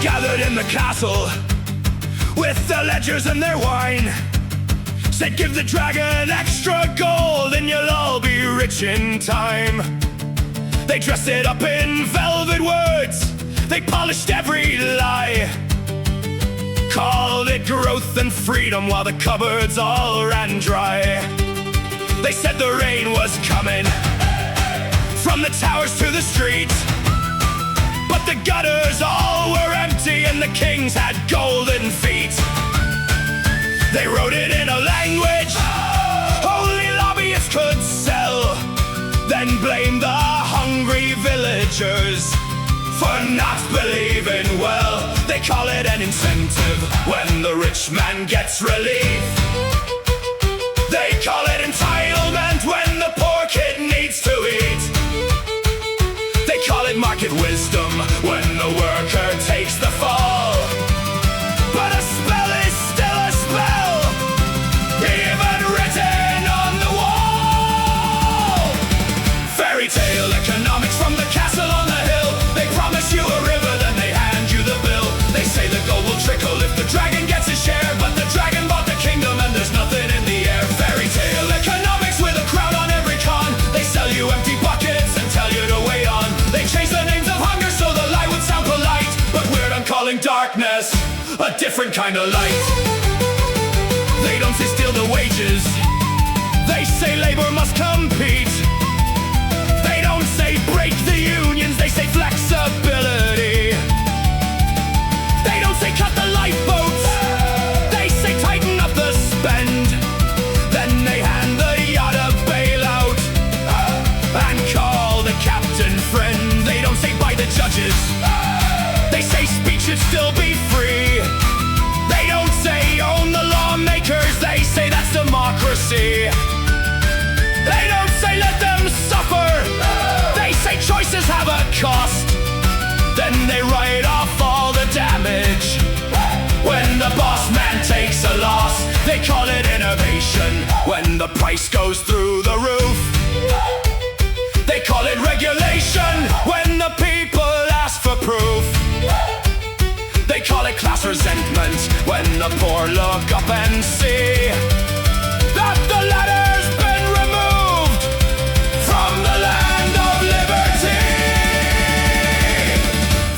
gathered in the castle with their ledgers and their wine. Said, give the dragon extra gold and you'll all be rich in time. They dressed it up in velvet words, they polished every lie, called it growth and freedom while the cupboards all ran dry. They said the rain was coming from the towers to the streets, but the gutters all were empty and the kings had golden feet. They wrote it in a language only lobbyists could sell, then blamed the hungry villagers for not believing well. They call it an incentive when the rich man gets relief. They call it entitlement when the poor kid needs to eat. They call it market wisdom when the worker takes the fall. But a spell is still a spell, even written on the wall. Fairy tale economics from the castle on the hill. They promise you a river, then they hand you the bill. They say the gold will trickle if the dragon gets a share, but the dragon bought the kingdom and there's nothing in the air. Fairy tale economics with a crowd on every con. They sell you empty buckets and tell you to wait on. They change the names of hunger so the light would sound polite, but we're done calling darkness a different kind of light. They don't say steal the wages, they say labor must compete. They don't say break the unions, they say flexibility. They don't say cut the lifeboats, they say tighten up the spend. Then they hand the yacht a bailout and call the captain friend. They don't say buy the judges, they say speech should still be free. They don't say own the lawmakers, they say that's democracy. They don't say let them suffer, they say choices have a cost. Then they write off all the damage when the boss man takes a loss. They call it innovation when the price goes through the roof. They call it regulation when the people ask for proof. They call it class resentment when the poor look up and see that the ladder's been removed from the land of liberty.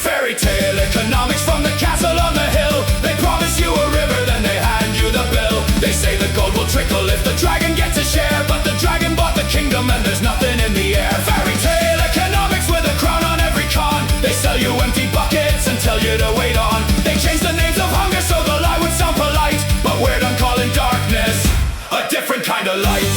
Fairy tale economics from the castle on the hill. They promise you a river, then they hand you the bill. They say the gold will trickle if the dragon gets a share, but the dragon bought the kingdom and there's nothing in the air. Fairy tale economics with a crown on every con. They sell you empty buckets and tell you to wait on. They change the names of hunger so the lie would sound polite, but we're done calling darkness a different kind of light.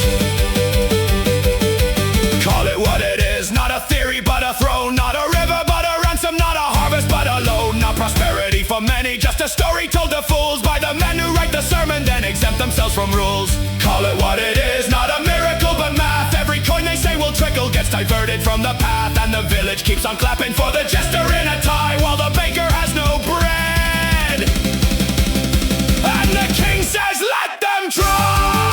Call it what it is, not a theory but a throne, not a river but a ransom, not a harvest but a loan. Not prosperity for many, just a story told to fools by the men who write the sermon then exempt themselves from rules. Call it what it is, not a miracle but math. Every coin they say will trickle gets diverted from the path, and the village keeps on clapping for the jester in a tie while the baker has no bread. And the king says let them try.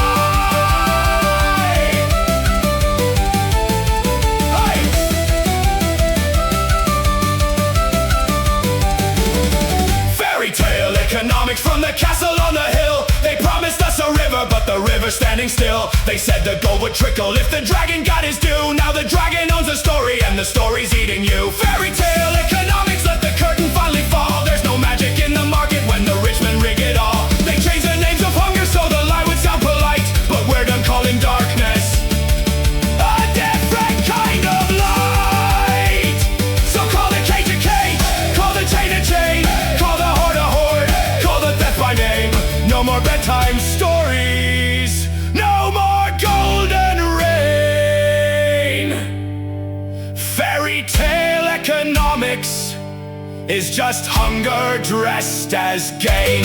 Fairy tale economics from the castle on the hill. They promised us a river, but the river's standing still. They said the gold would trickle if the dragon got his due. Now the dragon owns the story and the story's eating you. Fairy tale economics, let the curtain finally fall. There's no magic in the market when the rich men rig it all. They change the names of hunger so the lie would sound polite, but we're done calling darkness a different kind of light. So call the K to K, call the chain to chain, call the horde a horde, call the theft by name. No more bedtime stories, no more golden rain. Fairy tale economics is just hunger dressed as gain.